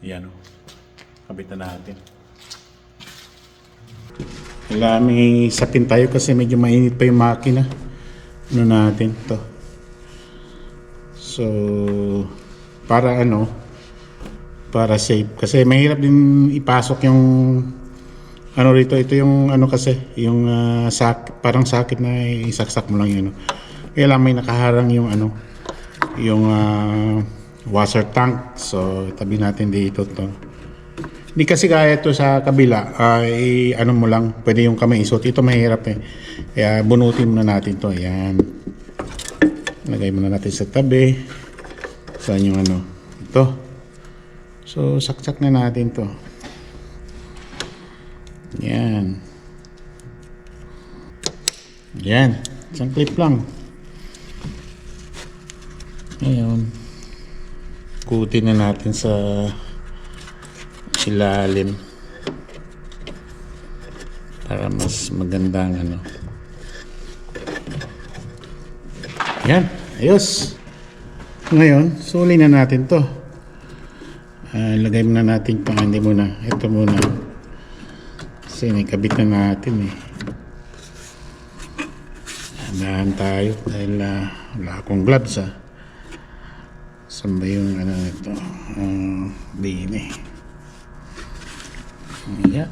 Yan o. Kabit na natin. Wala, may sapin tayo kasi medyo mainit pa yung makina. Ano natin to. So, para para safe. Kasi mahirap din ipasok yung rito. Ito yung kasi, yung parang sakit na isaksak mo lang yun. Kaya lang may nakaharang yung yung washer tank. So, tabi natin dito to. Hindi kasi kaya ito sa kabila, mo lang, pwede yung kamay isuot. Ito mahirap eh. Kaya bunutin muna natin to. Ayan. Lagay muna natin sa tabi. Saan yung ito. So, saksak na natin to. Ayan. Ayan. Isang clip lang. Ngayon, kutin na natin sa ilalim para mas magandang yan, ayos. Ngayon suli na natin to. Lagay muna natin hindi muna, ito muna kasi nakabit na natin dahan tayo dahil wala akong gloves saan ba yung ito din yeah.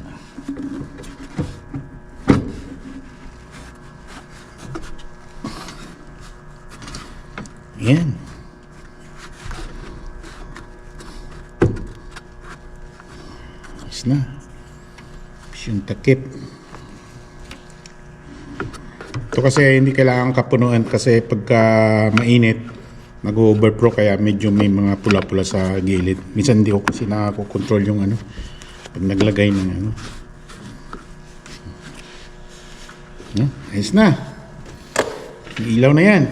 Yan. Ayos na. Yung takip. Ito kasi hindi kailangan kapunuan kasi pagka mainit nag-overflow kaya medyo may mga pula-pula sa gilid. Minsan hindi ko kasi nakakontrol yung pag naglagay ng ayos na. Ilaw na yan.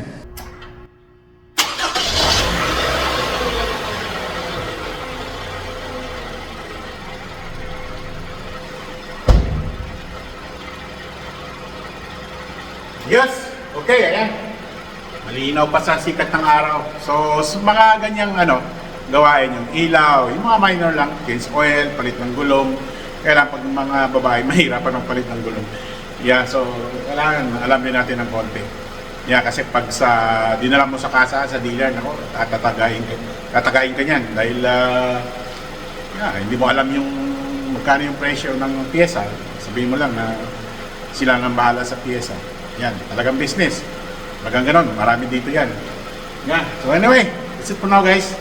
Yes! Okay, ayan. Malinaw pa sa sikat ng araw. So, mga ganyang gawain yung ilaw, yung mga minor lang, change oil, palit ng gulong. Kaya lang pag mga babae, mahirapan ng palit ng gulong. Yeah, so kailangan alam din natin ng konti. Yeah, kasi pag dinala mo sa kasa, sa dealer, tatagayin ka niyan. Dahil hindi mo alam yung magkano yung presyo ng pyesa. Sabihin mo lang na sila nang bahala sa pyesa. Yan, talagang business. Magang ganon, marami dito yan. Yeah, so anyway, that's it for now guys.